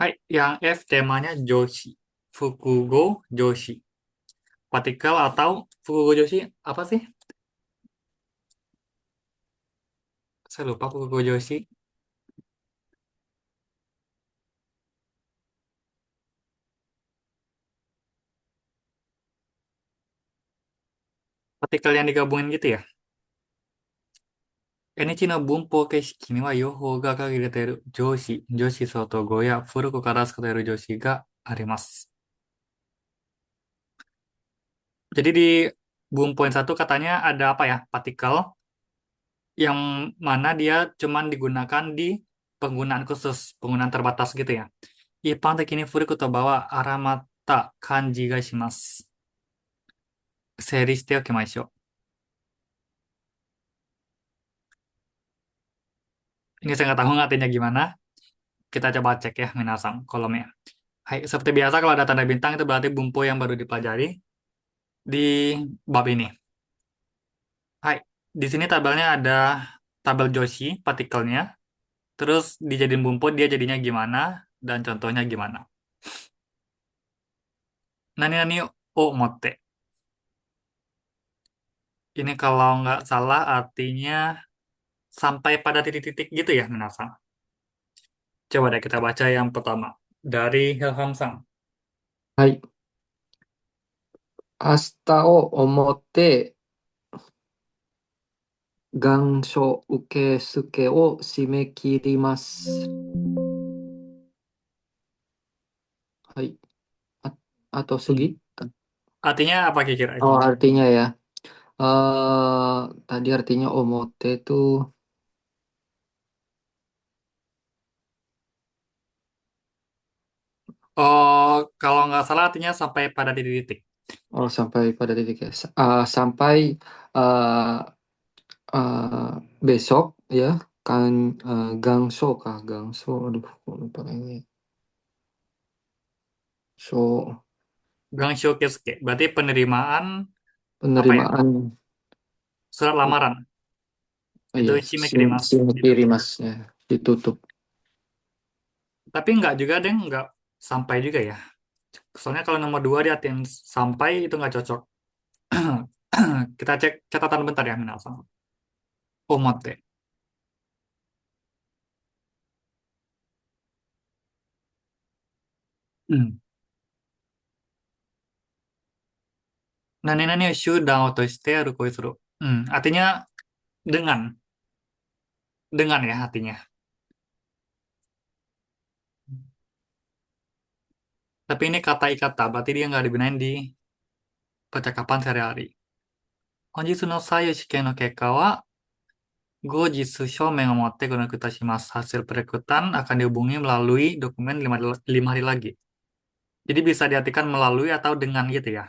Hai, yang F temanya Joshi. Fukugo Joshi. Partikel atau Fukugo Joshi apa sih? Saya lupa Fukugo Joshi. Partikel yang digabungin gitu ya. Enichi no bunpō keshiki ni wa yohou ga kagireteru joshi, joshi sotogo ya furuku kara sukata joshi ga arimasu. Jadi di bunpō yang satu katanya ada apa ya? Partikel yang mana dia cuman digunakan di penggunaan khusus, penggunaan terbatas gitu ya. Ippan teki ni furuku to bawa aramata kanji ga shimasu. 整理しておきましょう. Ini saya nggak tahu artinya gimana. Kita coba cek ya, minasang, kolomnya. Hai, seperti biasa kalau ada tanda bintang itu berarti bumpu yang baru dipelajari di bab ini. Hai, di sini tabelnya ada tabel Joshi, partikelnya. Terus dijadiin bumpu, dia jadinya gimana, dan contohnya gimana. Nani-nani o motte. Ini kalau nggak salah artinya sampai pada titik-titik gitu ya, minasang. Coba deh kita baca yang pertama. Dari Hilham Sang. はい。明日をもって願書受付を締め切ります。はい。あ、あと Hmm. 次 Artinya apa kira-kira? Oh, artinya ya. Tadi artinya omote itu Oh, kalau nggak salah artinya sampai pada titik-titik. sampai pada titik ya. Sampai uh, uh, besok ya kan gangso kah gangso aduh kok lupa lagi. So Gangsho Keisuke. Berarti penerimaan apa ya? penerimaan Surat lamaran. oh Itu iya shimekirimasu. kiri Ditutup. masnya ditutup. Tapi nggak juga deh, nggak sampai juga ya. Soalnya kalau nomor dua dia yang sampai itu nggak cocok. Kita cek catatan bentar ya, Minasan. Omote. Hmm. Nani-nani shūdan o toshite arukoi suru. Artinya dengan. Dengan ya artinya. Tapi ini kata ikata, berarti dia nggak digunain di percakapan sehari-hari. Honjitsu no sayu shiken no kekka wa Gojitsu Shomen Omote Gunakutasimasu. Hasil perekrutan akan dihubungi melalui dokumen lima hari lagi. Jadi bisa diartikan melalui atau dengan gitu ya.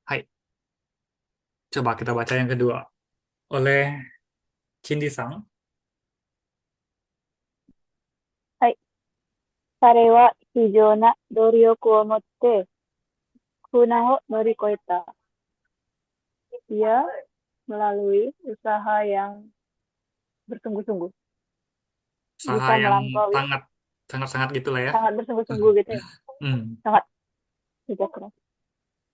Hai, coba kita baca yang kedua. Oleh Cindi-san. はい。彼は非常な努力を持って苦難を乗り越えた。Ia melalui usaha yang bersungguh-sungguh. Usaha Bisa yang melampaui, sangat, sangat-sangat gitulah ya. sangat bersungguh-sungguh gitu ya. Hmm. Sangat kerja keras.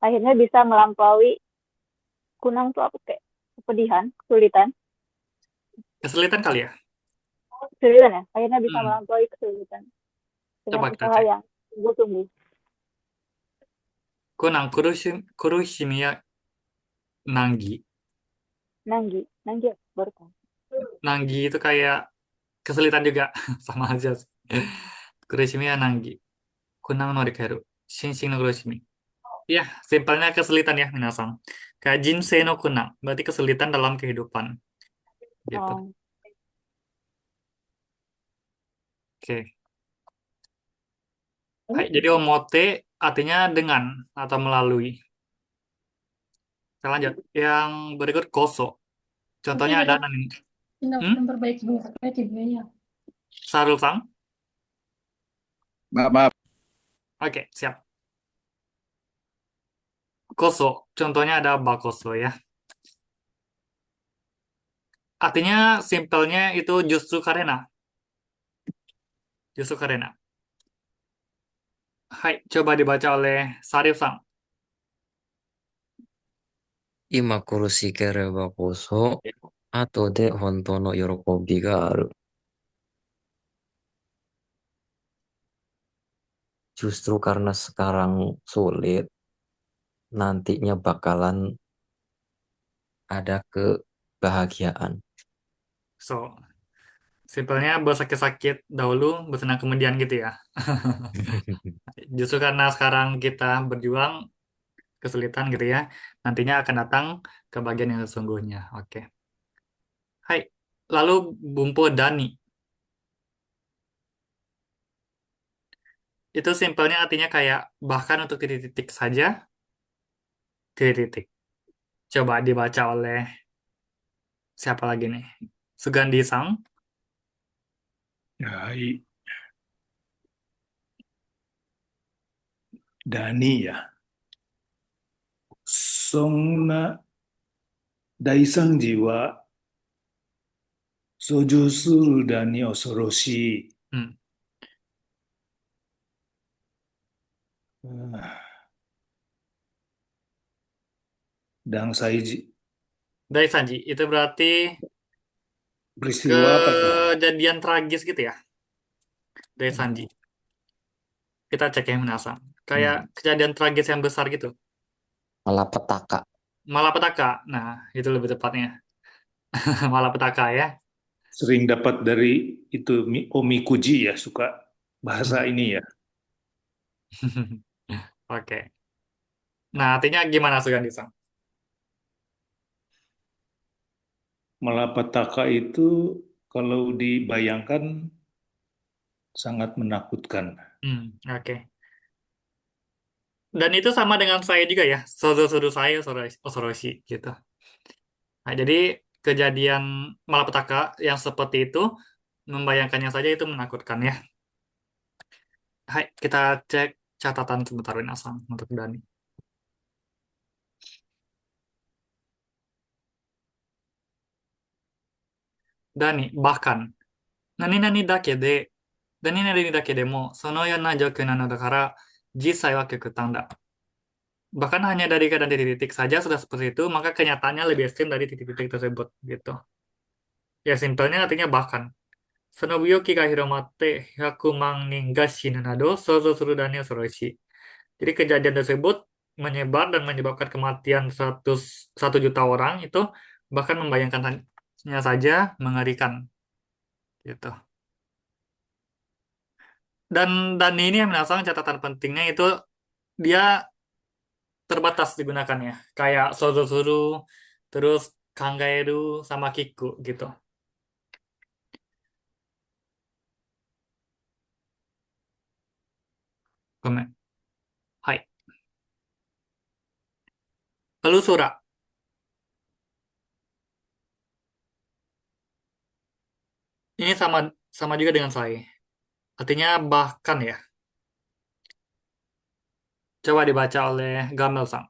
Akhirnya bisa melampaui kunang tuh apa kayak kepedihan, kesulitan. Kesulitan kali ya. Kesulitan ya. Akhirnya bisa Hmm. melampaui kesulitan dengan Coba kita usaha cek. yang sungguh-sungguh. Kunang Kurushimiya Nanggi. Nanggi, Nanggi baru tahu. Nanggi itu kayak kesulitan juga. Sama aja sih. Kurushimiya Nanggi. Kunang no rikeru. Shinshin no Kurushimi. Ya, simpelnya kesulitan ya, minasang. Kayak jinsei no kunang, berarti kesulitan dalam kehidupan. Gitu. Oh, Oke. Hai, jadi omote artinya dengan atau melalui. Kita lanjut. Yang berikut koso. Contohnya ada nih. Memperbaiki ya. Sarul-sang. Maaf, maaf. Oke, siap. Koso. Contohnya ada bakoso ya. Artinya simpelnya itu justru karena. Justru karena. Hai, coba dibaca oleh Sarif-san. 今苦しければこそ、後で本当の喜びがある。Justru karena sekarang sulit, nantinya bakalan ada kebahagiaan. So, simpelnya bersakit-sakit dahulu, bersenang kemudian gitu ya. Justru karena sekarang kita berjuang, kesulitan gitu ya, nantinya akan datang kebahagiaan yang sesungguhnya. Oke. Hai, lalu Bumpo Dani. Itu simpelnya artinya kayak bahkan untuk titik-titik saja, titik-titik. Coba dibaca oleh siapa lagi nih? Sugandi Sang. はい。ダニーや。そんな大惨事は操縦するだに恐ろしい。Hmm. うん、dan saiji. Dari Sanji, itu berarti Peristiwa apa ya? kejadian tragis gitu ya, dari Sanji. Kita cek yang menasam. Kayak kejadian tragis yang besar gitu. Malapetaka. Malapetaka. Nah, itu lebih tepatnya. Malapetaka ya. Sering dapat dari itu Omikuji ya, suka bahasa ini ya. Oke. Nah, artinya gimana Sugandi-san? Malapetaka itu kalau dibayangkan sangat menakutkan. Oke. Dan itu sama dengan saya juga ya. Sozo-sozo saya, Osoroshi gitu. Nah, jadi kejadian malapetaka yang seperti itu, membayangkannya saja itu menakutkan ya. Hai, kita cek catatan sebentar Winasang untuk Dani. Dani, bahkan, nani-nani dake de, nani-nani dake de mo, sono yona jokyou nano dakara, jisai wa kyokutan da. Bahkan hanya dari keadaan titik-titik saja sudah seperti itu, maka kenyataannya lebih ekstrim dari titik-titik tersebut gitu. Ya simpelnya artinya bahkan. Sonobuyoki ga hiromatte 100 man nin ga shinu nado souzou suru da ni osoroshi. Jadi kejadian tersebut menyebar dan menyebabkan kematian 1 juta orang itu bahkan membayangkannya saja mengerikan gitu. Dan ini yang menasang catatan pentingnya itu dia terbatas digunakannya. Kayak sozo suru, terus kangaeru sama kiku gitu. Komen. Hai. Lalu sura. Ini sama sama juga dengan saya. Artinya bahkan ya. Coba dibaca oleh Gamel-san.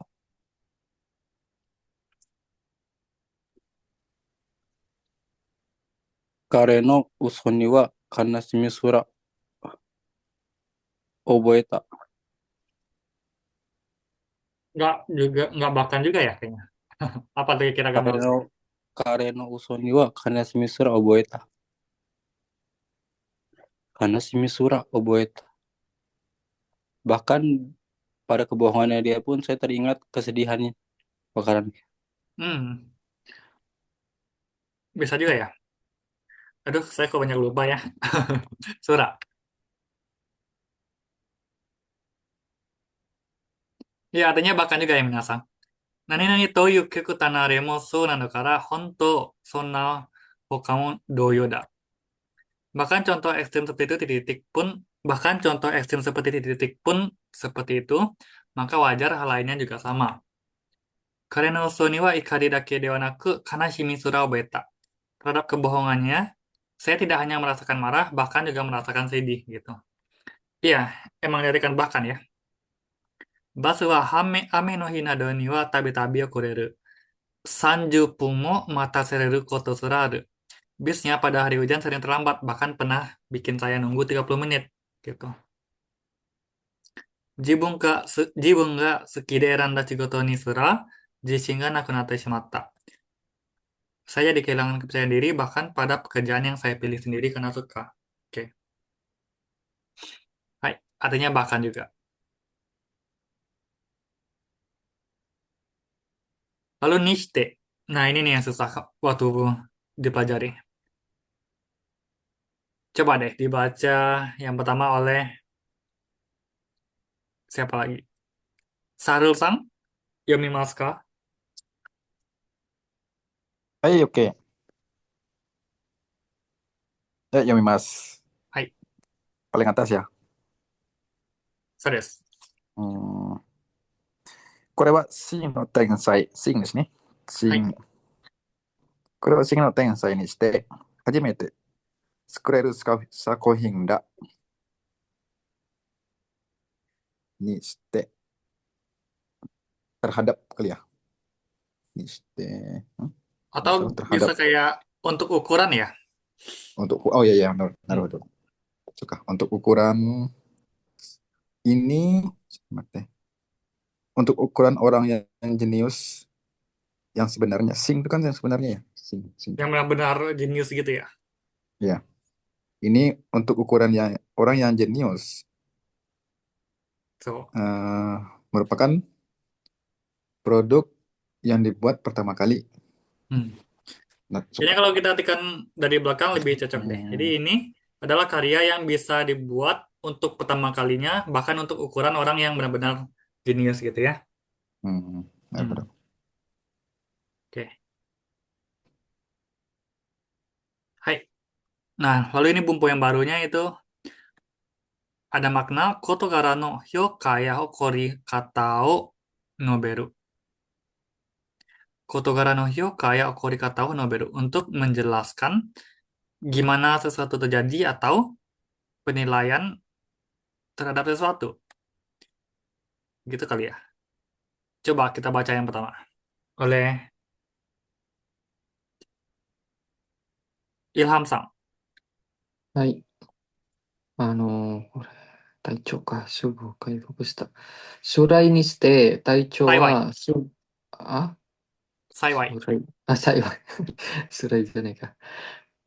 彼の嘘には悲しみすら覚えた。Nggak bahkan juga ya kayaknya. Apa tuh kira Gamel? 彼の嘘には悲しみすら覚えた。悲しみすら覚えた。Bahkan pada kebohongannya dia pun saya teringat kesedihannya. Bakaran. Hmm, bisa juga ya. Aduh, saya kok banyak lupa ya. Sura. Ya, artinya bahkan juga ya minasang. Nani nani toyu keku tanare mo sou nano kara honto sonna hoka mo doyo da. Bahkan contoh ekstrim seperti itu titik-titik pun bahkan contoh ekstrim seperti titik-titik pun seperti itu, maka wajar hal lainnya juga sama. Kare no usou ni wa ikari dake de wa naku kanashimi sura obeta. Terhadap kebohongannya, saya tidak hanya merasakan marah, bahkan juga merasakan sedih gitu. Iya, emang dirikan bahkan ya. Basu wa ame no hi nado ni wa tabi-tabi okoreru. 30 分も待たせれることすらある. Bisnya pada hari hujan sering terlambat, bahkan pernah bikin saya nunggu 30 menit gitu. 自分が好きで選んだ仕事にすら自信がなくなってしまった。Saya jadi kehilangan kepercayaan diri bahkan pada pekerjaan yang saya pilih sendiri karena suka. Oke. Hai, artinya bahkan juga. Lalu nishite. Nah, ini nih yang susah waktu dipelajari. Coba deh dibaca yang pertama oleh siapa lagi? Sarul-san, yomimasu ka? はい、OK。で、読みます。はい、Paling atas ya. そうです。これは真の天才、真ですね。はい。真。これは真の天才にして、初めて作れる作品だ。にして、terhadap kali ya. にして、Atau bisa terhadap. kayak untuk ukuran ya? Untuk, oh iya, iya, naruhodo. Suka. Untuk ukuran ini, untuk ukuran orang yang jenius, yang sebenarnya, sing itu kan yang sebenarnya ya. Sing. Yang benar-benar jenius gitu ya? Ya. Ini untuk ukuran yang orang yang jenius So, merupakan produk yang dibuat pertama kali. Nah, kayaknya kalau kita artikan dari belakang lebih cocok deh. Jadi ini adalah karya yang bisa dibuat untuk pertama kalinya, bahkan untuk ukuran orang yang benar-benar jenius gitu ya. Oke. Hai. Nah, lalu ini bumbu yang barunya itu ada makna kotogara no hyoka ya okori kata o noberu. Kotogara no hyoka ya okori kata o noberu. Untuk menjelaskan gimana sesuatu terjadi atau penilaian terhadap sesuatu. Gitu kali ya. Coba kita baca yang pertama. Oleh Ilham Sang. はい。これ、体調か、すぐ回復した。将来にして体調は幸い。幸い。辛いじゃないか。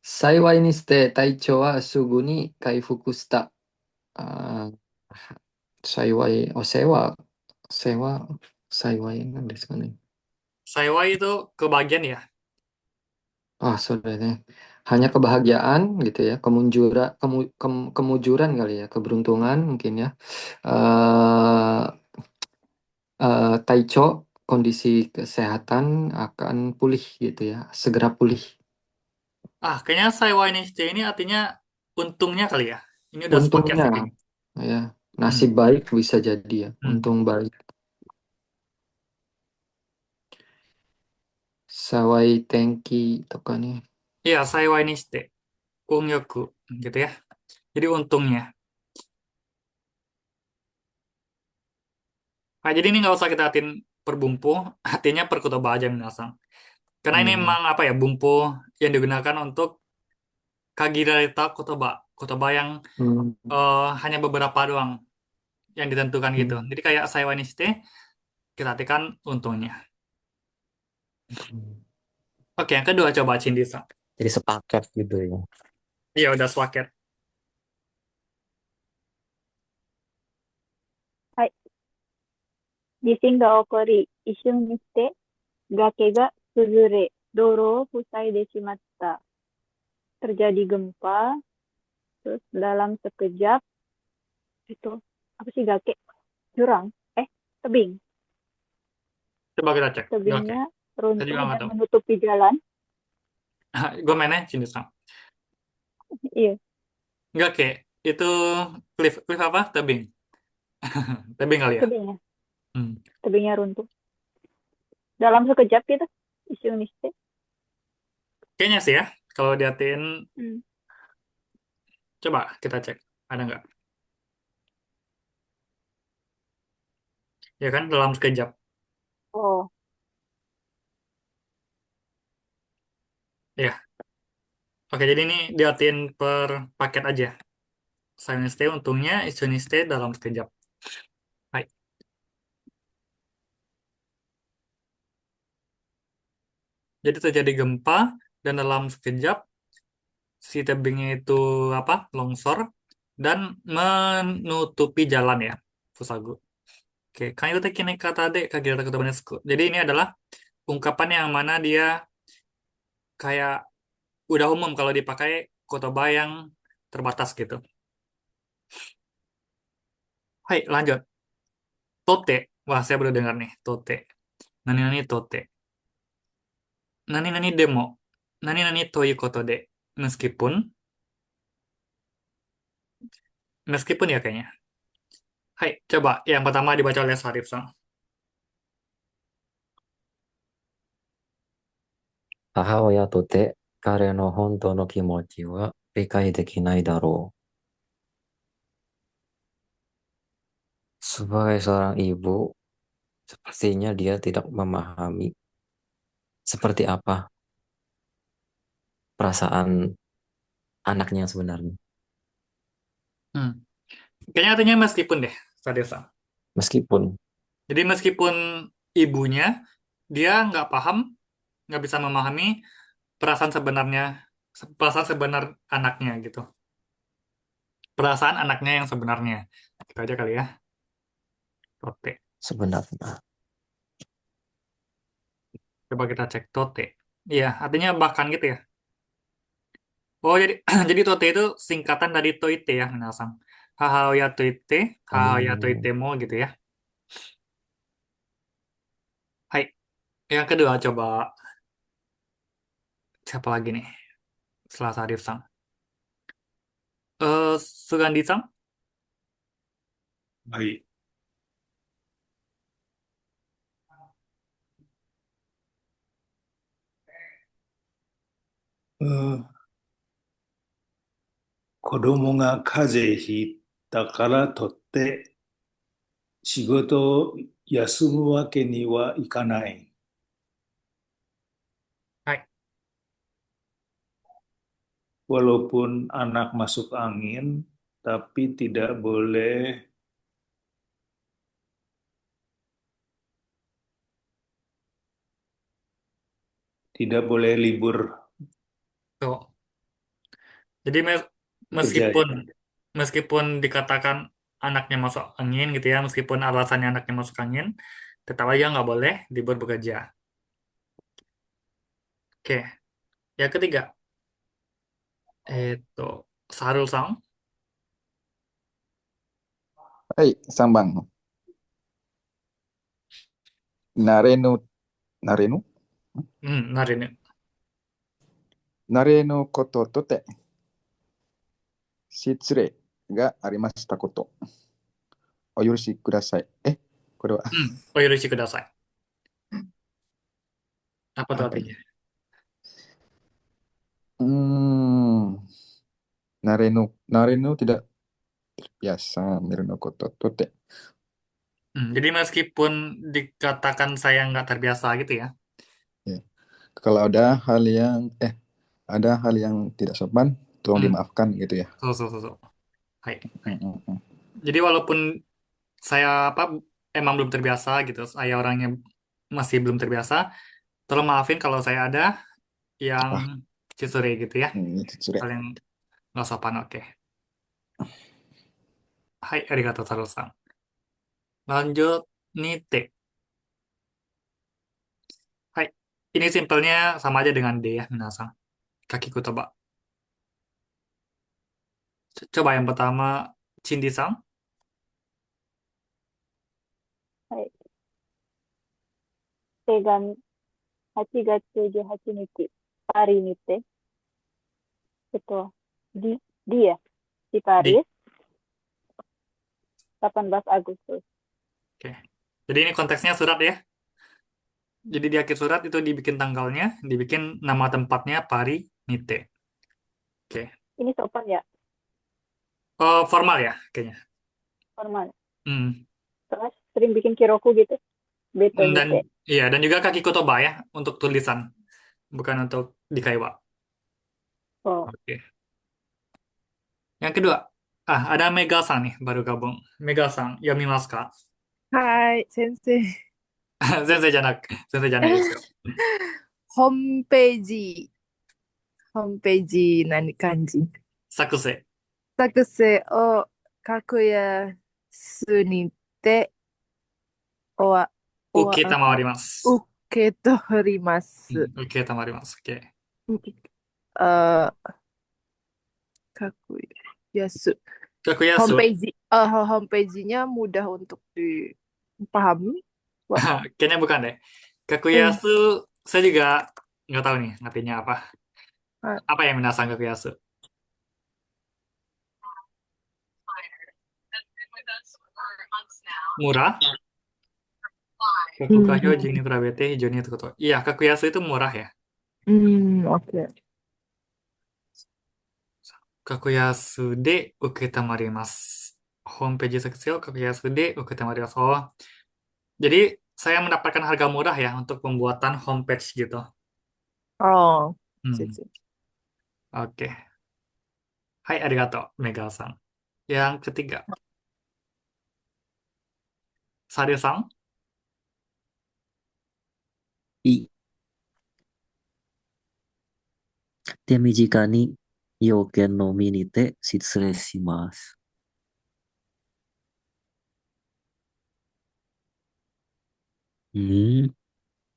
幸いにして体調はすぐに回復した。幸い、幸いなんですかね。幸いitu kebahagiaan ya. So deh. Hanya kebahagiaan gitu ya, kemujuran kali ya, keberuntungan mungkin ya. Taicho, kondisi kesehatan akan pulih gitu ya, segera pulih. Kayaknya幸いにしてini artinya untungnya kali ya. Ini udah sepaket Untungnya sih. ya, nasib baik bisa jadi ya, untung baik. Sawai tenki to ka nih. Iya,幸いにして運よくgitu ya. Jadi untungnya. Nah, jadi ini nggak usah kita artiin per bumbu, artinya per kotoba aja minasang. Karena ini memang apa ya, bumbu yang digunakan untuk kagirarita kotoba. Kotoba yang hanya beberapa doang yang ditentukan gitu. Jadi kayak幸いにしてkita artikan untungnya. Oke, yang kedua coba Cindisa. Jadi sepaket gitu ya. Iya, udah sepaket. はい。地震が起こり、一瞬にして崖が崩れ、道路を塞いでしまった。Terjadi gempa, terus dalam sekejap, itu, apa sih gake? Jurang? Tebing. Coba kita cek. Tebingnya runtuh juga nggak dan tahu. menutupi jalan. Gue mainnya Cindisa. Iya, Enggak, kayak itu cliff apa? Tebing. Tebing kali ya? tebingnya. Tebingnya runtuh. Dalam sekejap gitu, isu niste. Kayaknya sih ya, kalau diatin, coba kita cek, ada nggak? Ya kan, dalam sekejap. Oh, Ya. Oke, jadi ini diatin per paket aja. Silent stay untungnya, isu stay dalam sekejap. Jadi terjadi gempa dan dalam sekejap si tebingnya itu longsor dan menutupi jalan ya, Fusagu. Oke, kanyu teki ne kata de kagirata kotoba desu. Jadi ini adalah ungkapan yang mana dia kayak udah umum kalau dipakai kotoba yang terbatas gitu. Hai, lanjut. Tote. Wah, saya baru dengar nih, tote. Nani-nani tote. Nani-nani demo. Nani-nani toyu koto de. Meskipun, meskipun ya kayaknya. Hai, coba yang pertama dibaca oleh Sarif Sang. 母親とて彼の本当の気持ちは理解できないだろう。Sebagai seorang ibu, sepertinya dia tidak memahami seperti apa perasaan anaknya yang sebenarnya. Kayaknya artinya meskipun deh, Sarif Sang. Meskipun Jadi meskipun ibunya, dia nggak paham, nggak bisa memahami perasaan sebenar anaknya gitu. Perasaan anaknya yang sebenarnya. Gitu aja kali ya. Tote. sebenarnya. Coba kita cek tote. Iya, artinya bahkan gitu ya. Oh, jadi jadi tote itu singkatan dari toite ya, minasang. Hahaoya toite, hahaoya toite mo gitu ya. Hai. Yang kedua coba siapa lagi nih? Setelah Sarif-sang. Sugandi-sang? はい。うん子供が風邪ひいたからとって仕事を休むわけにはいかない。Hai. Walaupun anak masuk angin, tapi tidak boleh libur Tuh. Jadi kerja. meskipun dikatakan anaknya masuk angin gitu ya, meskipun alasannya anaknya masuk angin, tetap aja nggak boleh libur bekerja. Oke, yang ketiga, Sarul-sang. はい、3番。慣れぬ、慣れぬ Narin. 慣れぬこととて、失礼がありましたこと。お許しください。これは、 Oyurushi kudasai. Apa tuh apa artinya? ini? 慣れぬ tidak biasa, 慣れぬこととて。 Jadi meskipun dikatakan saya nggak terbiasa gitu ya. Ya. Kalau ada hal yang tidak sopan, tolong dimaafkan gitu ya. So. Hai. Hmm. Jadi walaupun saya emang belum terbiasa gitu, saya orangnya masih belum terbiasa, tolong maafin kalau saya ada yang chisure gitu ya. Citsure. Hal yang nggak sopan, oke. Hai, arigatou Sarul-san. Lanjut, nite. Hai, ini simpelnya sama aja dengan D ya, minasang. Kaki kotoba. Coba yang pertama, Chindi-san. はい。手紙、8月18日、パリにて、dia di Paris, 18 Agustus. Oke. Jadi ini konteksnya surat ya. Jadi di akhir surat itu dibikin tanggalnya, dibikin nama tempatnya Paris Nite. Oke. Ini sopan ya, Oh, formal ya kayaknya. formal. Hmm. Terus sering bikin kiroku gitu. Beto Dan nite. iya, dan juga kaki kotoba ya untuk tulisan, bukan untuk dikaiwa. Oh, Oke. Yang kedua, ada Mega-san nih baru gabung. Mega-san, yomimasu ka? はい、先生。先生じゃないですよ。Homepage. Homepage 何漢字作成。作成を格安にて、おわ、おわ、受けたまわります。受け取りまうす。ん、受けたまわります。OK。あ、格安。格安。Homepage-nya mudah untuk dipahami. Wah, Kayaknya bukan deh. eh, Kakuyasu, saya juga nggak tahu nih artinya apa. ah, Apa yang minasang kakuyasu? Murah? Kakuka hyojin ni berbete hijau ni itu. Iya, kakuyasu itu murah ya. oke. Kakuyasu de uketamarimasu. Homepage seksio kakuyasu de uketamarimasu. Oh, jadi saya mendapatkan harga murah ya untuk pembuatan homepage gitu. Oh, Hmm, sip, sip. oke. Hai, arigato, Mega-san. Yang ketiga, Sari-san. い。手短に要件のみにて失礼します。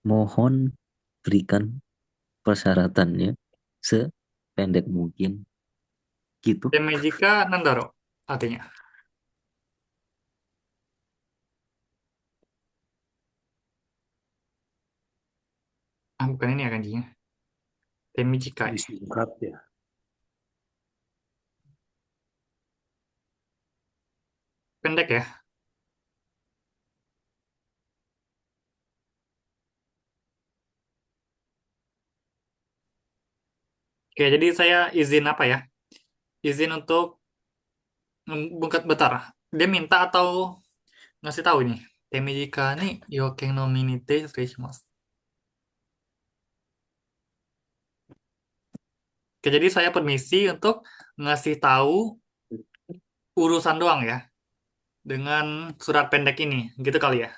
Mohon berikan persyaratannya sependek mungkin. Gitu. Temejika nandaro artinya. Ah, bukan ini ya kanjinya. Temijika ya. Disingkat ya. Pendek ya. Oke, jadi saya izin apa ya? Izin untuk bungkat bentar. Dia minta atau ngasih tahu nih. Temijika ni yoken no minite shimasu. Oke, jadi saya permisi untuk ngasih tahu urusan doang ya. Dengan surat pendek ini. Gitu kali ya.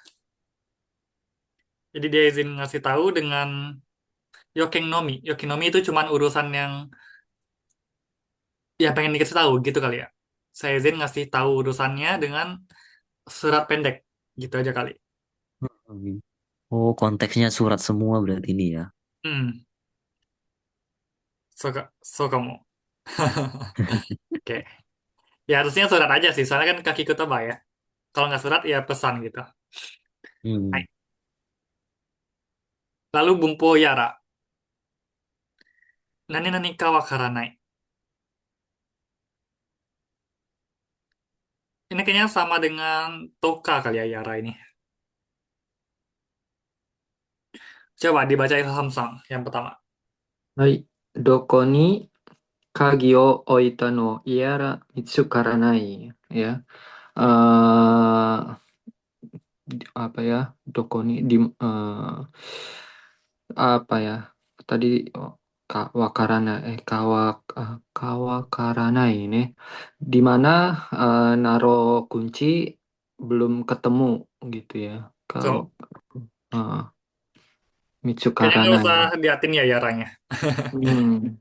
Jadi dia izin ngasih tahu dengan yoken nomi. Yoken nomi itu cuman urusan yang pengen dikasih tahu gitu kali ya. Saya izin ngasih tahu urusannya dengan surat pendek. Gitu aja kali. Oh, konteksnya surat semua berarti ini ya. Hmm, so kamu. Oke. Ya harusnya surat aja sih, soalnya kan kaki kutebah ya. Kalau nggak surat ya pesan gitu. Hai. Lalu Bumpo Yara. Nani nani ka wakaranai. Ini kayaknya sama dengan Toka kali ya Yara ini. Coba dibaca Ilham Sang yang pertama. はい。どこに鍵を置いたのやら見つからないya. Apa ya? Doko ni apa ya? Tadi kawakaranai nih. Di mana naruh kunci belum ketemu gitu ya. Kalau So, uh, kayaknya nggak usah Mitsukaranai. liatin ya Yaranya. Hmm.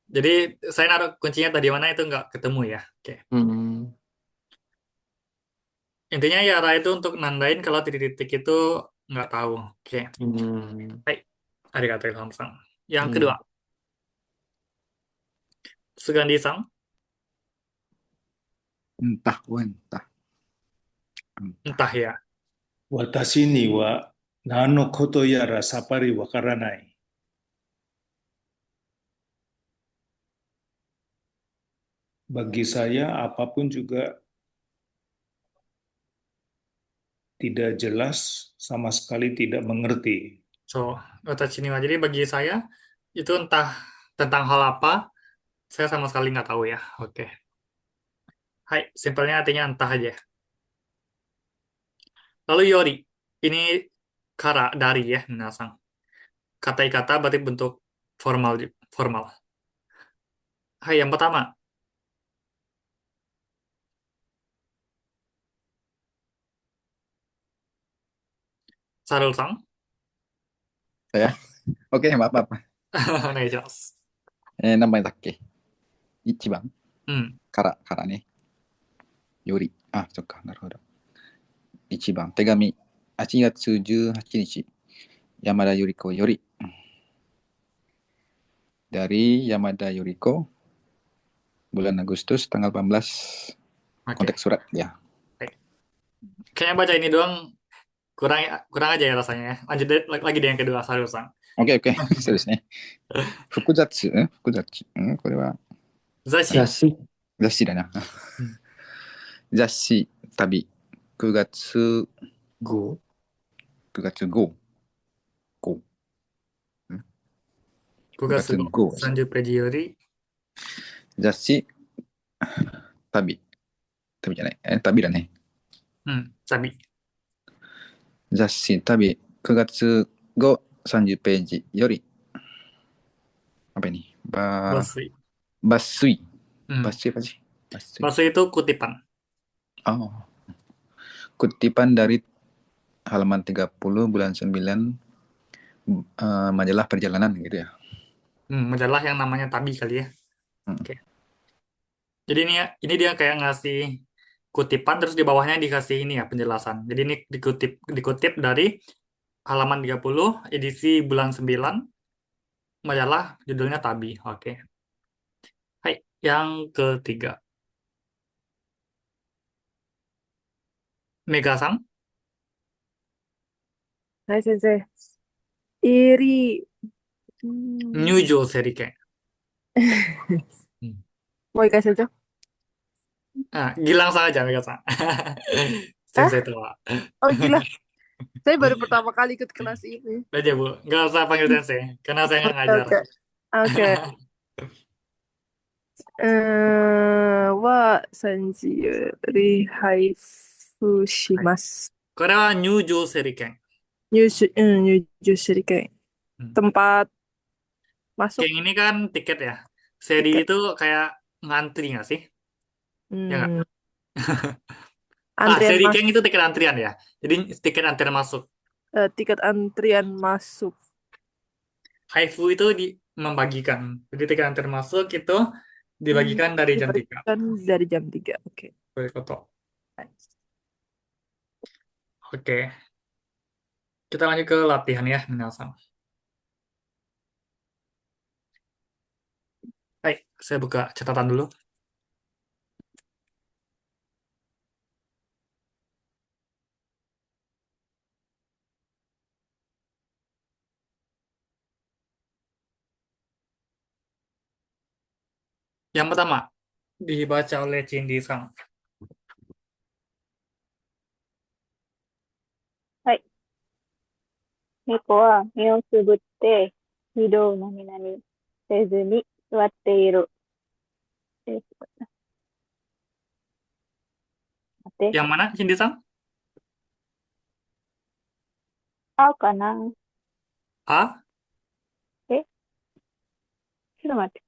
Jadi saya naruh kuncinya tadi mana itu nggak ketemu ya. Oke. Hmm. Intinya Yara itu untuk nandain kalau titik-titik itu nggak tahu. Oke. Hmm. Hai. Arigato Ilham Sang. Yang Iya. kedua. Sugandi Sang. Entah, entah. Entah ya. 私には何のことやらさっぱりわからない。Bagi saya apapun juga tidak jelas, sama sekali tidak mengerti. So, watashi ni wa. Jadi bagi saya itu entah tentang hal apa, saya sama sekali nggak tahu ya. Oke. Hai, simpelnya artinya entah aja. Lalu Yori, ini kara dari ya, minasang. Kata-kata berarti bentuk formal formal. Hai, yang pertama, Sarul Sang. Saya OK、マップ。お願いします。何番だっけ？ 1 番うん。からね。より。あ、そっか。なるほど。1番。手紙。8月18日。山田ゆり子より。Dari Yamada Yuriko. Bulan Agustus tanggal 18. Oke. Konteks surat ya. Kayaknya baca ini doang kurang aja ya rasanya ya. Lanjut lagi deh yang kedua, Saru-san. OK、OK。そうですね。複雑。これは雑誌。雑誌。雑誌だな。うん雑誌、旅。9月5。 9月5。5。 9月9 30ページより、雑誌、旅。旅じゃない。旅だね。うん、旅。雑誌、旅。9月5、30ページより。Apa ini? Basui. Basui. Hmm. Basui apa sih? Basui. Basui itu kutipan. Oh. Kutipan dari halaman 30 bulan 9 majalah perjalanan gitu ya. Majalah yang namanya Tabi kali ya. Hmm. Oke. Jadi ini dia kayak ngasih kutipan terus di bawahnya dikasih ini ya penjelasan. Jadi ini dikutip dari halaman 30 edisi bulan 9 majalah judulnya Tabi. Oke. Hai, yang ketiga. Mega-san, はい、先生。iri。Nyujo Serike. Mau ikai saja? Ah, Gilang saja Mega-san. Sensei tua. Oh gila, saya baru pertama kali ikut kelas ini. Aja Bu, nggak usah panggil Sensei, karena saya nggak ngajar. Oke, oke. Wa sanji rihaifu shimasu. これは入場整理券。入手tempat masuk. Yang ini kan tiket ya. Seri Tiket. itu kayak ngantri nggak sih? Ya nggak? Antrian seri masuk. Keng itu tiket antrian ya. Jadi tiket antrian masuk. Tiket antrian masuk. Haifu itu membagikan. Jadi tiket antrian masuk itu dibagikan dari jam 3. Dibagikan dari jam 3. Oke. Foto. Oke. Kita lanjut ke latihan ya, minasan. Baik, saya buka catatan dulu. Yang pertama, dibaca oleh Cindy-san. はい。猫は目をつぶって微動のみなにせずに座っている。待って。 Yang mana, Cindy-san? A かな A? ちょっと待って。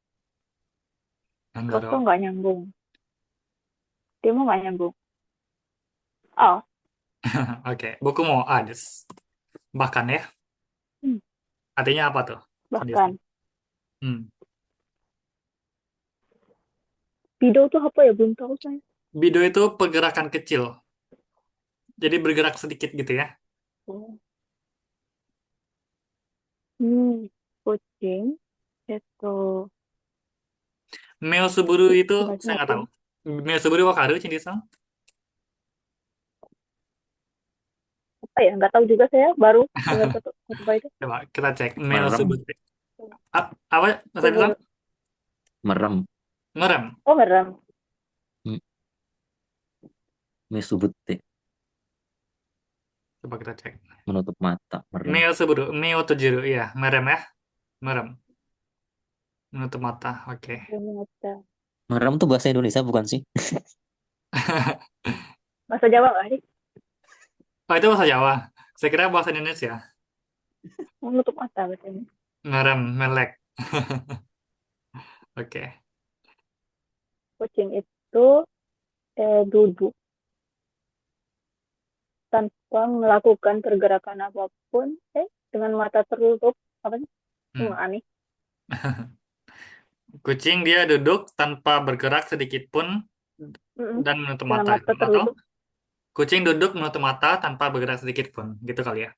Nandaro. Kok nggak nyambung? Dia mau nggak nyambung. A. Oke, buku mau A desu. Bahkan ya. Artinya apa tuh? Bahkan. Hmm. Bido tuh apa ya? Belum tahu saya. Bido itu pergerakan kecil. Jadi bergerak sedikit gitu ya. Oh. Kucing. Meosuburu itu Bahasa saya nggak apa? tahu. Meosuburu wakaru, Cindy-san? Apa ya? Nggak tahu juga saya. Baru dengar kata itu. Coba kita cek. Merem. Meosuburu. Apa? Mas Adi? Merem. Ngerem. Oh, ngerem. Mesubute. Coba kita cek. Menutup mata. Merem. Meosuburu. Meo tojuru. Iya, merem ya. Merem. Menutup mata. Oke. Merem tuh bahasa Indonesia bukan sih? Bahasa Jawa nggak sih? Oh, itu bahasa Jawa. Saya kira bahasa Indonesia. Menutup mata bacanya. Ngerem, melek. Oke. Kucing itu duduk tanpa melakukan pergerakan apapun dengan mata tertutup. Apa sih? Hmm. Aneh. Kucing dia duduk tanpa bergerak sedikit pun Mm-mm. dan menutup Dengan mata. mata Atau tertutup. kucing duduk menutup mata tanpa bergerak sedikit pun. Gitu kali ya.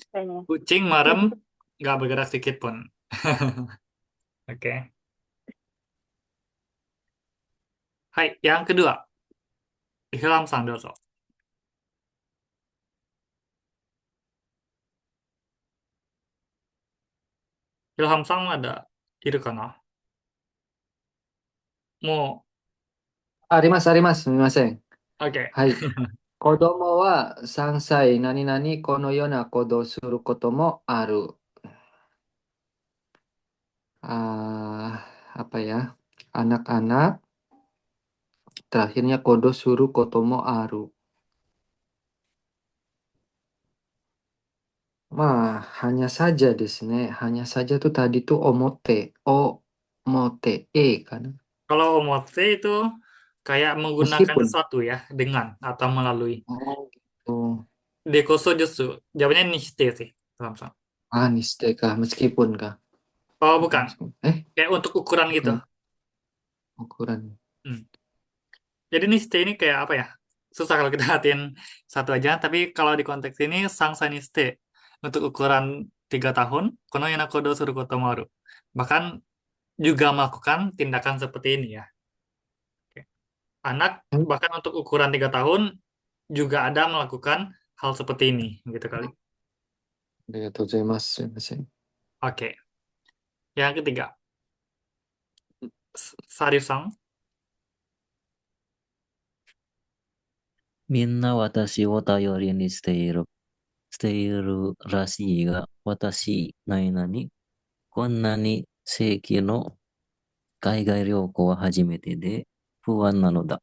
Kayaknya. Kucing merem nggak bergerak sedikit pun. Oke. Hai, yang kedua. Ilham-san, dozo. Ilham-san ada? Iru kana? Mau? あります、あります。すみません。 Oke. はい。子供は3歳何々このような行動をすることもある。Apa ya? Anak-anak terakhirnya kodo suruh kotomo aru. Hanya saja desu ne. Hanya saja tuh tadi tuh omote. Omote. Kan. Kalau omote itu kayak menggunakan Meskipun. sesuatu ya, dengan atau melalui. Oh gitu. Dekoso jutsu. Jawabannya nishite sih, Ilham-san. Niste kah? Meskipun kah? Oh, bukan. Kayak untuk ukuran gitu. Bukan. Ukuran. Hmm. Jadi niste ini kayak apa ya? Susah kalau kita hatiin satu aja, tapi kalau di konteks ini sangsa niste untuk ukuran 3 tahun, kono yana kodo suru koto maru. Bahkan juga melakukan tindakan seperti ini ya. Oke. Anak bahkan untuk ukuran 3 tahun juga ada melakukan hal seperti ini, gitu kali. ありがとうございます。すみません。 Oke. Yang ketiga, Sarif-san. みんな私を頼りにしているらしいが、私、何々、こんなに正規の海外旅行は初めてで不安なのだ。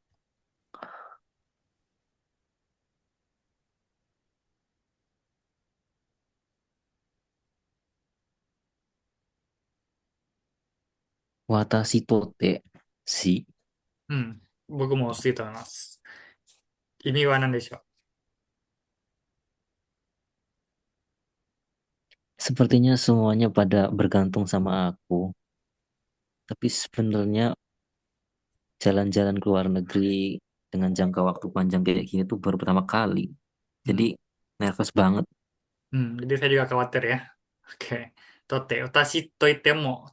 私とってし、僕も好いと思います。意味は何でしょう? Sepertinya semuanya pada bergantung sama aku. Tapi sebenarnya jalan-jalan ke luar negeri dengan jangka waktu panjang kayak gini tuh baru pertama kali. Jadi nervous banget. Jadi saya juga khawatir ya. Oke. Tote, watashi to itemo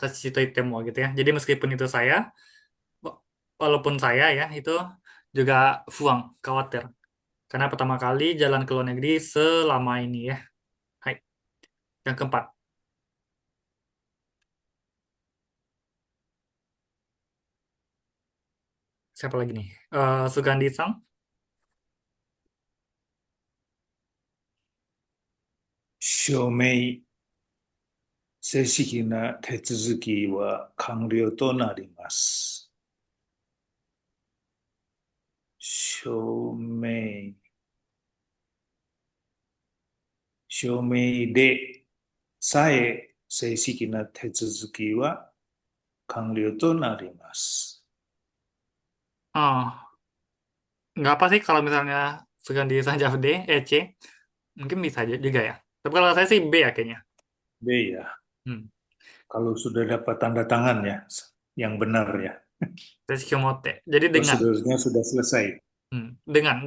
gitu ya. Jadi meskipun itu saya, walaupun saya ya, itu juga fuang, khawatir. Karena pertama kali jalan ke luar negeri selama ini ya. Hai. Yang keempat. Siapa lagi nih? Sugandi-san? 署名、正式な手続きは完了となります。署名でさえ正式な手続きは完了となります。Nggak apa sih kalau misalnya Sugandi-san jawab D, C. Mungkin bisa aja juga ya. Tapi kalau saya sih B ya kayaknya. B ya. Kalau sudah dapat tanda tangan ya, yang benar ya. Teshikomote. Jadi dengan. Prosedurnya sudah selesai.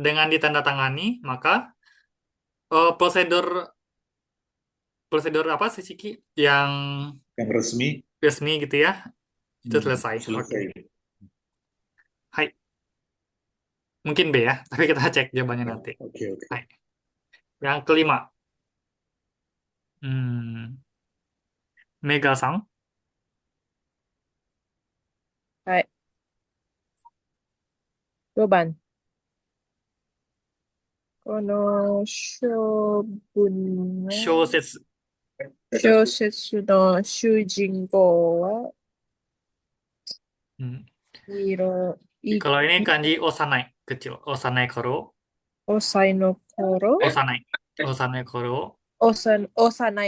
Dengan ditandatangani, maka prosedur apa sih Ciki yang resmi gitu ya, itu selesai. Oke. Hai. Mungkin B ya, tapi kita cek jawabannya nanti. Oke. Hai. Yang kelima. Mega-san. はい。5番。この小説の主人公は Kalau ini kanji osanai, kecil. Osanai koro. Osanai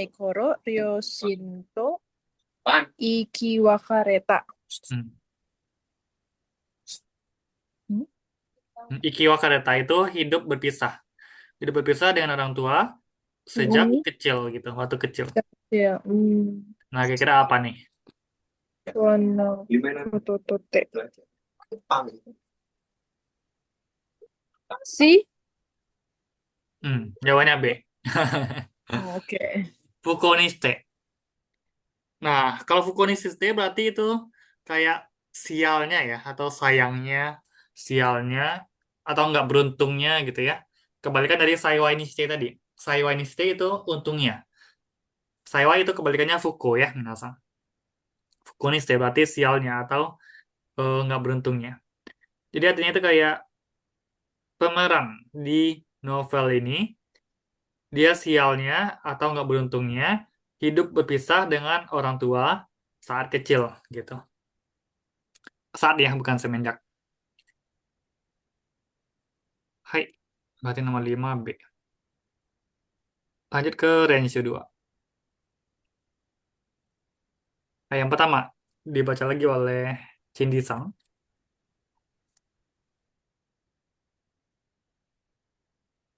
koro, ryoshin to ikiwakareta. Ikiwakareta itu hidup berpisah. Hidup berpisah dengan orang tua. sejak Hmm. kecil gitu, waktu kecil. Ya. Nah, kira-kira apa nih? Kono totote. Si? Jawabannya B. Oke. Fukoniste. Nah, kalau fukoniste berarti itu kayak sialnya ya, atau sayangnya, sialnya, atau nggak beruntungnya gitu ya. Kebalikan dari saiwainiste tadi. Saiwainiste itu untungnya. Saiwa itu kebalikannya fuko ya, minasan. Fukoniste berarti sialnya atau nggak beruntungnya. Jadi artinya itu kayak pemeran di novel ini, dia sialnya atau nggak beruntungnya hidup berpisah dengan orang tua saat kecil gitu. Saat ya, bukan semenjak. Hai, berarti nomor 5 B. Lanjut ke range 2. Nah, yang pertama, dibaca lagi oleh Cindy-san.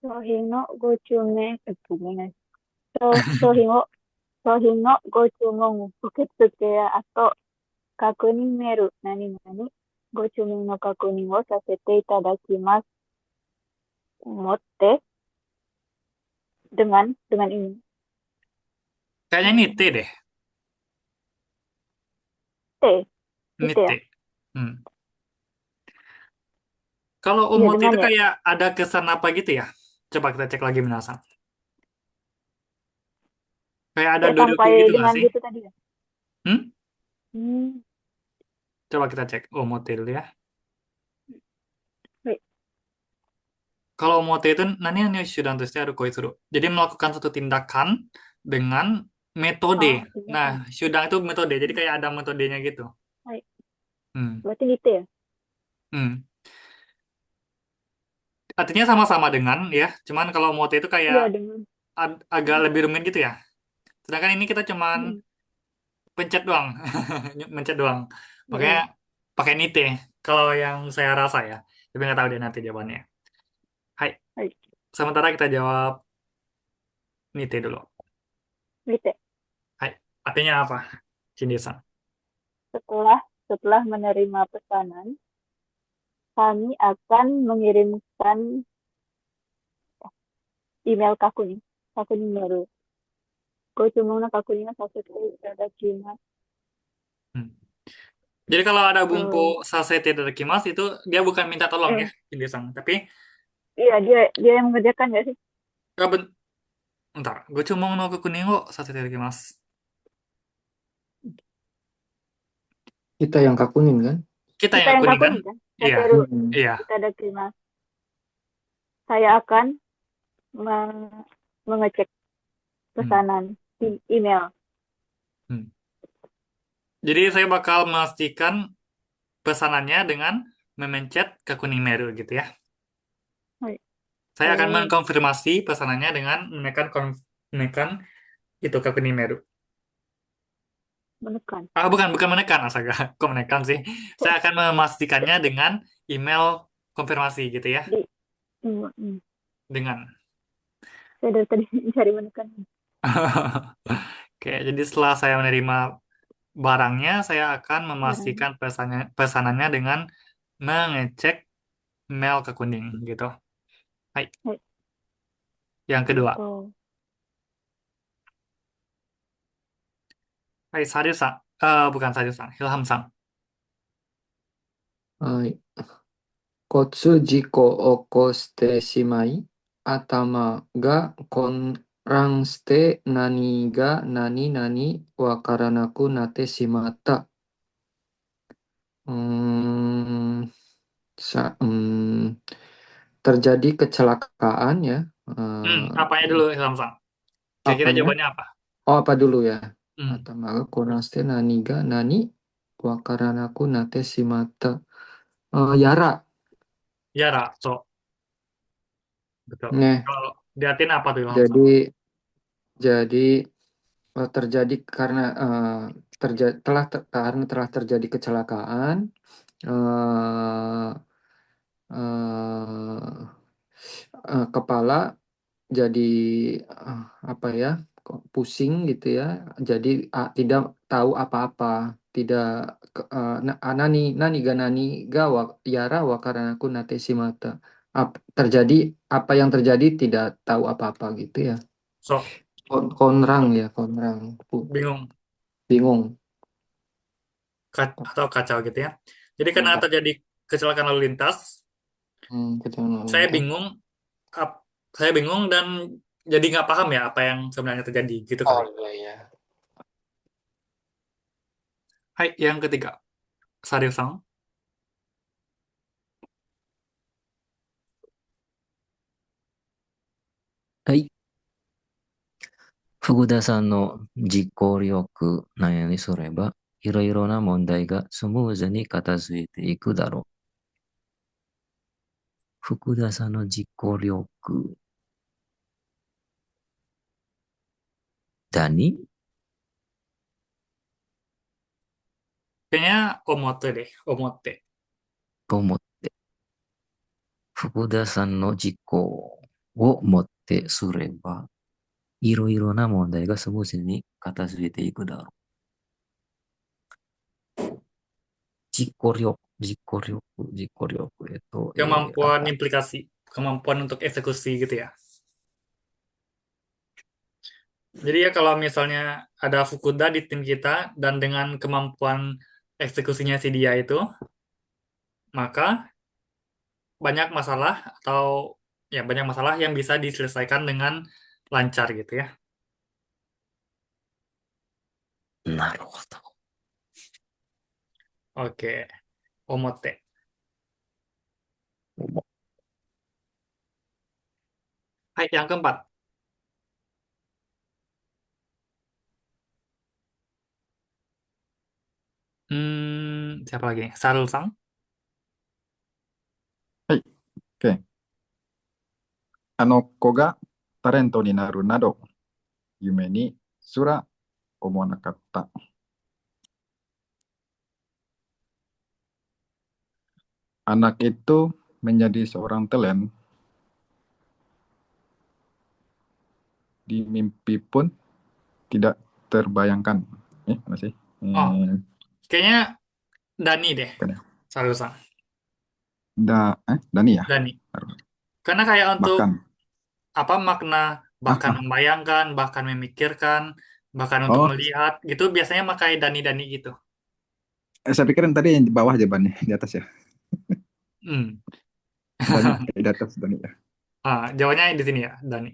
商品のご注文、ごめんなさい。商品のご注文受付や後、確認メール、何々、ご注文の確認をさせていただきます。持って、dengan ini. Kayaknya ini T deh. T, Ini gitu T. ya? Hmm. Kalau Iya, Omote dengan itu ya. kayak ada kesan apa gitu ya? Coba kita cek lagi Minasan. Kayak ada Kayak dodoku sampai gitu nggak dengan sih? gitu tadi ya. Hmm? Hmm, Coba kita cek Omote dulu ya. baik. Kalau Omote itu nani ni shudan to shite aru koitsuru. Jadi melakukan satu tindakan dengan metode. Oh, Nah, tindakan. shudan itu metode. Jadi kayak ada metodenya gitu. Baik. Hmm. Berarti gitu ya? Hmm. Artinya sama-sama dengan ya. Cuman kalau Omote itu kayak Iya, dengan. agak lebih rumit gitu ya. Sedangkan ini kita cuman Mm-mm. pencet doang. Mencet doang. Makanya Mm-mm. pakai nite. Kalau yang saya rasa ya. Tapi nggak tahu deh nanti jawabannya. Hai. Baik. Sementara kita jawab nite dulu. Gitu ya. Hai. Artinya apa? Cindy-san. Setelah menerima pesanan, kami akan mengirimkan email Kakuni. Kakuni baru. ご注文の確認をさせていただきます。Hmm. Jadi kalau ada bumbu Hmm. sasete itadakimasu itu dia bukan minta tolong ya, Eh, Cindy-san. Tapi iya dia yang mengerjakan nggak sih? bentar. Gochumon no kokunin wo sasete itadakimasu. Kita yang kakunin kan? Kita Kita yang yang kuning kan? Kakuni kan? Iya. Sateru Iya. itadakimasu. Saya akan mengecek Hmm. pesanan di email. Hmm. Jadi saya bakal memastikan pesanannya dengan memencet ke kuning meru gitu ya. Baik. Saya akan Oh, mengkonfirmasi pesanannya dengan menekan itu ke kuning meru. menekan. Bukan menekan, astaga. Kok menekan sih? Saya akan memastikannya dengan email konfirmasi gitu ya. Hmm. Dengan. Saya dari tadi mencari menekan. Oke, jadi setelah saya menerima barangnya, saya akan Barangnya. memastikan pesanannya dengan mengecek mail ke kuning gitu. Hai. Baik. Yang kedua. Oh. Hai, Sadir-san. Bukan Sadir-san, Ilham-san. はい。交通事故を起こしてしまい、頭が混乱して何が何々わからなくなってしまった。うーん、terjadi kecelakaan ya. Apanya dulu Ilham-san? Kira-kira Apanya? jawabannya apa? Oh, apa dulu ya? Hmm, Atama ga混乱して何が何わからなくなってしまった。Yara. Yara, so. Betul. Nih, Kalau diartiin apa tuh Ilham-san? jadi terjadi karena karena telah terjadi kecelakaan, eh, eh, kepala jadi apa ya, kok pusing gitu ya. Jadi tidak tahu apa-apa, tidak nani nani ga nani ga yara wa karena aku nate shimata. Terjadi apa yang terjadi tidak tahu apa-apa gitu ya. So, Konrang ya, konrang. bingung Bingung. atau kacau gitu ya. Jadi karena terjadi kecelakaan lalu lintas, Kecelakaan lalu saya lintas. bingung, saya bingung dan jadi nggak paham ya apa yang sebenarnya terjadi gitu Oh kali. iya ya. Hai, yang ketiga, Saryu-san. はい。福田さんの実行力なんやにすれば、いろいろな問題がスムーズに片付いていくだろう。福田さんの実行力、Dani? Kayaknya omote deh, omote. と思って、福田さんの実行をもってすれば、いろいろな問題がスムーズに片付いていくだろう。実行力、実行力、実行力、Kemampuan apa? implikasi, kemampuan untuk eksekusi gitu ya. Jadi ya kalau misalnya ada Fukuda di tim kita dan dengan kemampuan eksekusinya si dia itu, maka banyak masalah atau ya banyak masalah yang bisa diselesaikan dengan lancar gitu ya. なるほど。 Oke, omote. Hai, yang keempat. Siapa lagi nih? Sarul-sang? はい。OK。あの子がタレントになるなど、夢にすら思わなかった。Anak itu menjadi seorang talent di mimpi pun tidak terbayangkan. Mana sih? Oh, kayaknya Dani deh, Bukan ya? Sarul-sang. Dani ya? Dani. Karena kayak untuk Bahkan. apa makna bahkan membayangkan, bahkan memikirkan, bahkan untuk melihat gitu biasanya pakai Dani-Dani gitu. Saya pikirin tadi yang di bawah jawabannya, di atas ya. Hmm. Dani, di atas Dani ya. Jawabannya di sini ya, Dani.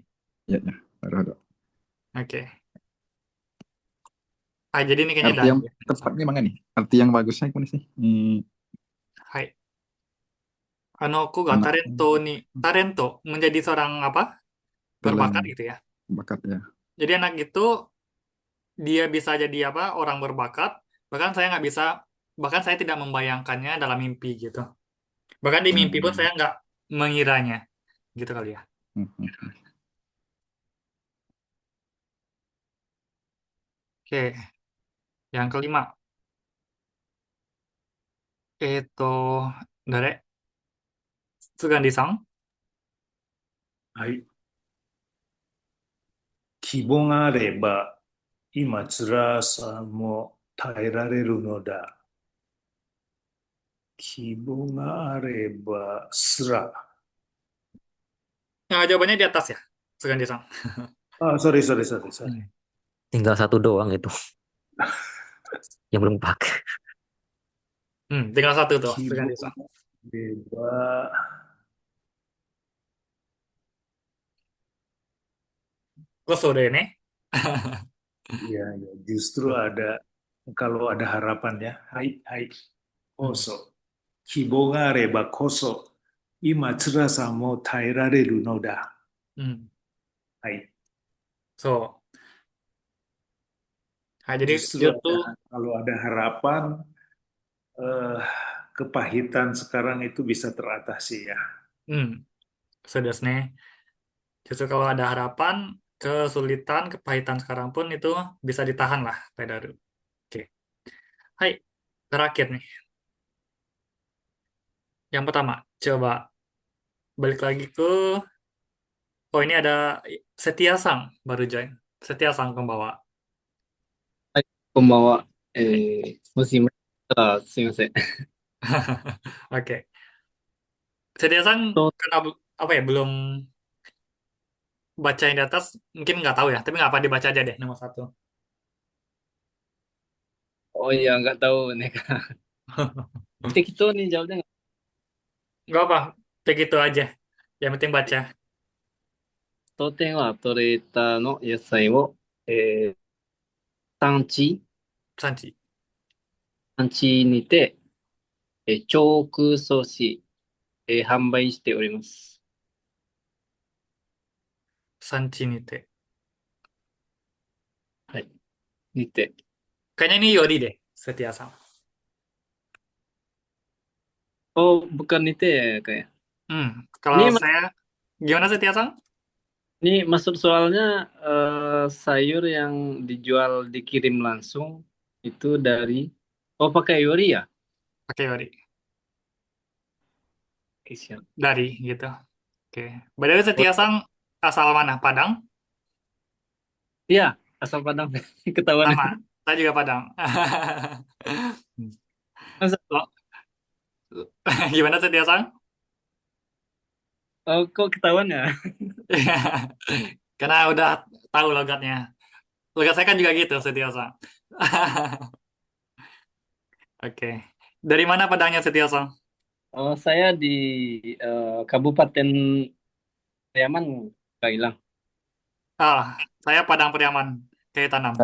Iya, ya. Ada. Oke. Jadi ini kayaknya Arti Dani. yang tepatnya mana nih? Arti yang bagusnya gimana sih? Hai. Aku gak Tarento menjadi seorang apa? Berbakat gitu ya. Bakat ya. Jadi anak itu dia bisa jadi apa? Orang berbakat. Bahkan saya nggak bisa, bahkan saya tidak membayangkannya dalam mimpi gitu. Bahkan di mimpi pun saya nggak mengiranya, gitu kali ya. Oke, yang kelima. Dari Sugandi-san. はい。希望があれば、今辛さも耐えられるのだ。希望があればすら。Jawabannya di atas ya, Sugandi-san. Sorry. Tinggal satu doang itu. Yang belum pakai. Tinggal satu tuh, 希望 Sugandi-san. があれば、Kok sore nih? ya, justru ada, kalau ada harapan ya, hai, koso. 希望があればこそ、今辛さも耐えられるのだ。はい。 So, jadi Justru itu kalau ada harapan, kepahitan sekarang itu bisa teratasi ya. sudah nih. Justru kalau ada harapan, kesulitan, kepahitan sekarang pun itu bisa ditahan lah, Taidaru. Oke. Hai, terakhir nih. Yang pertama, coba balik lagi ke Oh, ini ada Setia Sang baru join. Setia Sang pembawa. はい、こんばんは。もし今からすみません。Oke. Setia Sang To- karena apa ya belum baca yang di atas mungkin nggak tahu ya. Tapi nggak apa dibaca aja deh nomor satu. oh iya, nggak tahu nih Kak.適当にjawabnya nggak? Nggak apa. Begitu aja. Yang penting baca. 当店は取れたの野菜を、産地、Sanji. 産地にて、超空送し、販売しております。Sanji Nite. はい。にて。Kayaknya ini Yori deh. Setia Sang. Oh, bukan nite ya kayak. Kalau Ini, saya gimana Setia Sang? ini maksud soalnya sayur yang dijual dikirim langsung itu dari, oh pakai Yori ya? Pakai Yori. Oke, siap. Dari gitu. Oke. By the way, Setia Sang asal mana? Padang? Iya, asal Padang ketahuan. Sama. Saya juga Padang. Masa- Oh, gimana Setia Sang? Oh, kok ketahuan ya? Karena udah tahu logatnya. Logat saya kan juga gitu, Setia Sang. Oke. Dari mana Padangnya Setia Sang? Oh, saya di Kabupaten Pariaman, Kak Gilang. Saya Padang Pariaman, kayak tanam.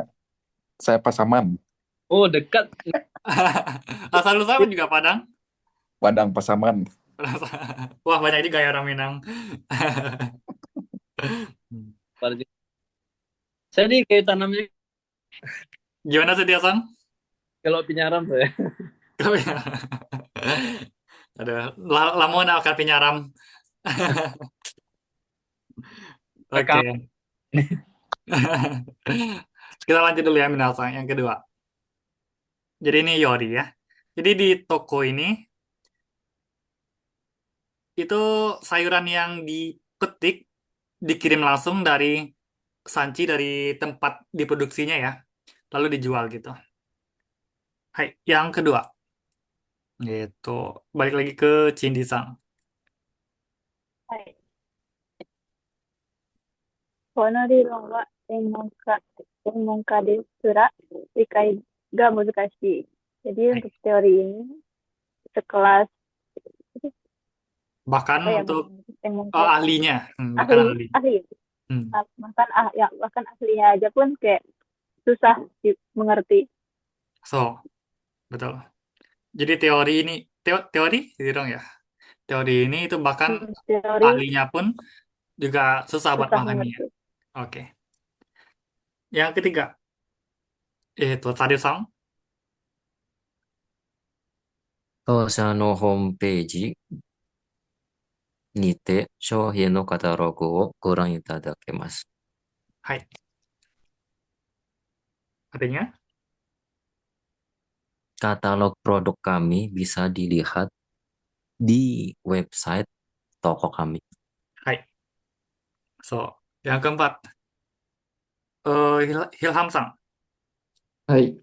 Saya Pasaman. Oh, dekat. Asal lu sama juga Padang. Padang Pasaman. Wah, banyak juga ya orang Minang. Saya di kayu tanamnya Gimana Setia Sang? kalau Pinyaram saya. Aduh, lamun akan pinyaram. Oke. Kita lanjut dulu ya Minasang, yang kedua. Jadi ini Yori ya. Jadi di toko ini itu sayuran yang dipetik dikirim langsung dari Sanchi dari tempat diproduksinya ya. Lalu dijual gitu. Hai, yang kedua. Gitu. Balik lagi ke Cindisang. はい。この理論は専門家ですら理解が難しい. Jadi untuk teori ini sekelas Bahkan apa ya untuk bahkan yang ahlinya, bahkan ahli. ahli bahkan ahlinya aja pun kayak susah mengerti. So, betul. Jadi teori ini teori gitu dong ya. Teori ini itu bahkan Teori ahlinya pun juga susah buat susah pahaminya. mengerti. Oke. Yang ketiga, itu Sariusang. 当社のホームページにて商品のカタログをご覧いただけます。 Hai. Artinya? Katalog produk kami bisa dilihat di website toko kami. Hai. So, yang keempat, Hilham-sang. はい。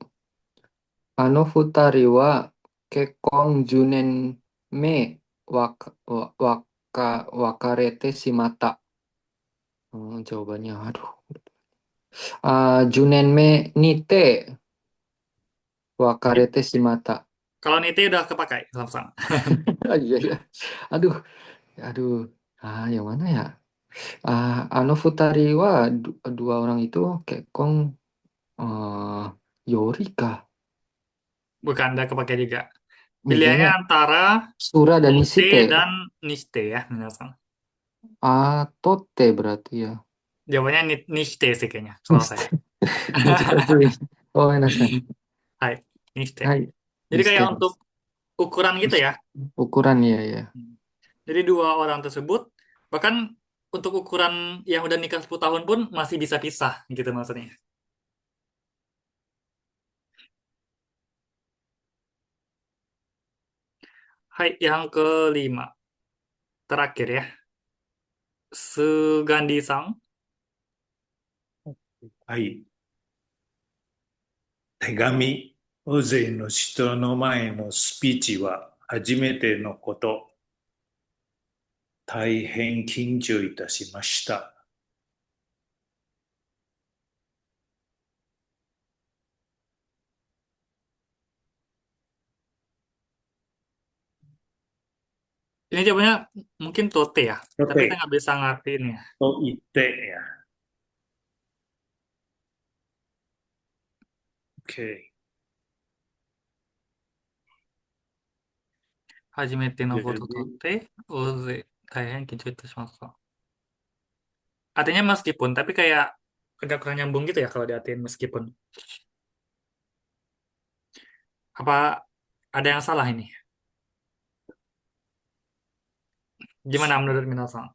あの二人は結婚10年目別れてしまった。jawabannya, aduh. 10年目にて別れてしまった。 Kalau niti udah kepakai, Hilham-sang. Iya, iya. Aduh, yang mana ya? Futari wa dua orang itu kekong Yori kah? Bukan, udah kepakai juga. Iya, Pilihannya ya. antara Sura dan Tote Nishite. dan Nishite ya, Minasang. Tote berarti ya. Jawabannya Nishite sih kayaknya, kalau saya. Oh, nasai. Hai, Nishite. Hai. Jadi kayak Nishite. untuk ukuran gitu ya. Ukuran ya. Jadi dua orang tersebut, bahkan untuk ukuran yang udah nikah 10 tahun pun masih bisa pisah gitu maksudnya. Hai, yang kelima. Terakhir ya. Sugandi-san. はい。手紙。大勢の人の前のスピーチは初めてのこと。大変緊張いたしました。Ini jawabannya mungkin tote ya, tapi saya さて、nggak bisa ngartiinnya. と言ってや。OK。初めての Jadi, こととって、大勢大変緊張いたしました. Artinya meskipun, tapi kayak agak kurang nyambung gitu ya kalau diartiin meskipun. Apa ada yang salah ini? Gimana menurut Minasan?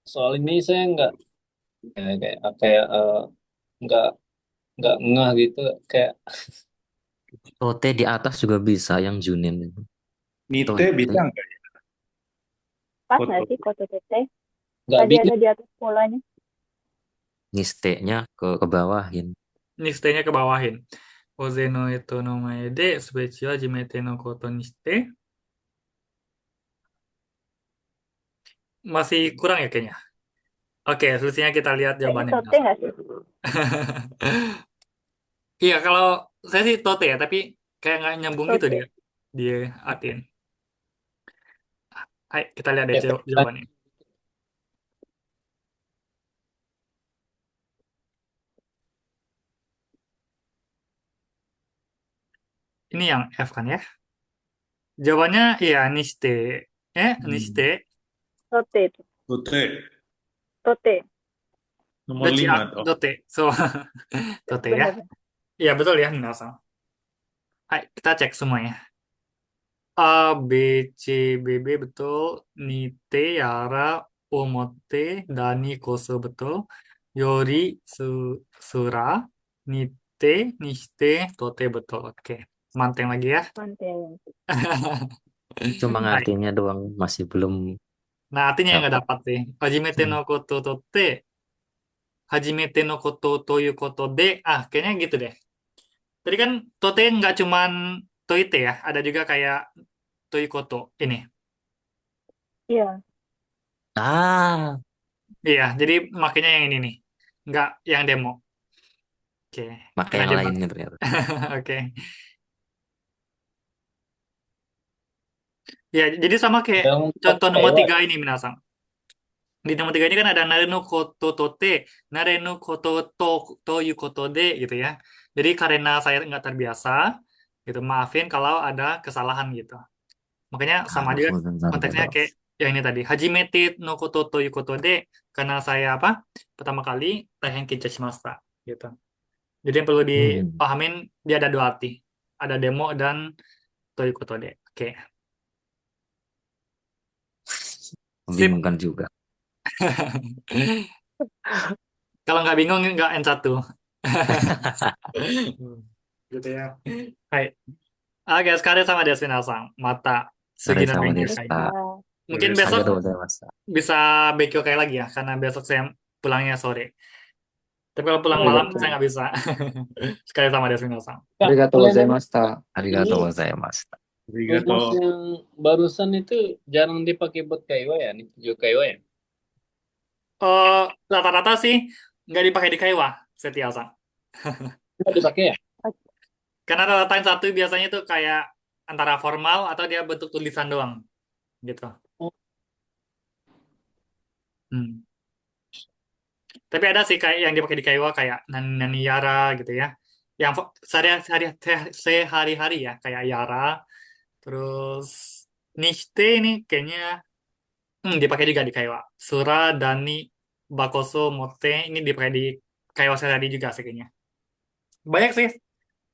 Soal ini saya nggak kayak nggak nggak ngeh gitu, kayak Tote di atas juga bisa yang Junin itu. Nite bisa Tote nggak ya? Pas Koto. nggak sih koto tete? nggak Tadi bisa. ada di atas mulanya. niste-nya ke bawahin. Niste-nya ke bawahin. Oze no eto no mae de subechi wa hajimete no koto ni shite. Masih kurang ya kayaknya. Oke, solusinya kita lihat Kayaknya jawabannya. tote nggak sih? Iya, kalau saya sih tote ya, tapi kayak nggak nyambung gitu Tote. dia artiin. Ayo kita lihat deh Kayak jawabannya. Ini yang F kan ya? Jawabannya iya nishite. Nishite. Tote itu. Tote. Tote. Nomor Dochi 5 toh. dote. So, tote ya. Benar. Iya betul ya, minasan. Hai, kita cek semuanya. A, B, C, B, B betul. Nite, Yara, Omote, Dani, Koso betul. Yori, Sura, Nite, Nishite, Tote betul. Oke, manteng lagi ya. Manteng. Cuma Hai. ngartinya doang masih belum Nah, artinya yang nggak dapat. dapat sih. Hajimete no koto totte, hajimete no koto toyu koto de. Kayaknya gitu deh. Tadi kan tote nggak cuman toite ya, ada juga kayak toyu koto ini. Iya. Ah, Iya, jadi makanya yang ini nih, nggak yang demo. Oke, pakai kena yang jebak. lainnya ternyata. Oke. Ya, jadi sama kayak dalam contoh pakai nomor wa. 3 ini, Minasang. Di nomor 3 ini kan ada narenu koto tote, narenu koto toyu koto de gitu ya. Jadi karena saya nggak terbiasa, gitu, maafin kalau ada kesalahan gitu. Makanya sama juga konteksnya Benar-benar. kayak yang ini tadi. Hajimete no koto toyu koto de, karena saya apa? Pertama kali taihen kincha shimashita gitu. Jadi yang perlu dipahamin dia ada dua arti. Ada demo dan toyu koto de. Oke. Sip. Membingungkan juga. Kalau nggak bingung nggak N1. Gitu ya. Hai. Oke, sekarang sama Deswina-san. Mata Sugina Sama Thank you. Desta. Mungkin Oke, besok Arigatou gozaimasu. bisa Bekyo kayak lagi ya, karena besok saya pulangnya sore. Tapi kalau pulang Oh, malam iya. saya nggak bisa. Sekali sama Deswina-san. Kak, Arigatou planner gozaimashita. Arigatou ini gozaimasu. Arigato. rumus yang barusan itu jarang dipakai buat kaiwa ya, nih tujuh kaiwa ya. Rata-rata sih nggak dipakai di Kaiwa, Setia-san. Nggak dipakai ya? Karena rata-rata yang satu biasanya tuh kayak antara formal atau dia bentuk tulisan doang, gitu. Oh. Tapi ada sih kayak yang dipakai di Kaiwa kayak Nani Yara gitu ya. Yang sehari-hari ya kayak Yara. Terus Nishite ini kayaknya dipakai juga di Kaiwa. Sura, Dani, Bakoso, Mote ini dipakai di Kaiwa sehari juga sih kayaknya. Banyak sih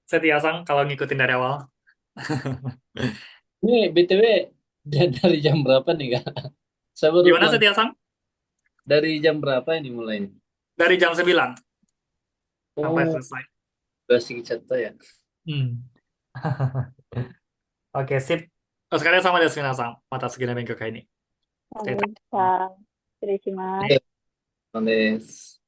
Setia-san kalau ngikutin dari awal. Ini BTW dari jam berapa nih, Kak? Saya baru Gimana pulang. Setia-san? Dari jam berapa ini mulainya? Dari jam 9 sampai Oh, selesai. udah singkat ya. Oke, sip. お疲れ様です、皆さん。また次の勉強会に。はい、さあ、失礼します。そうです。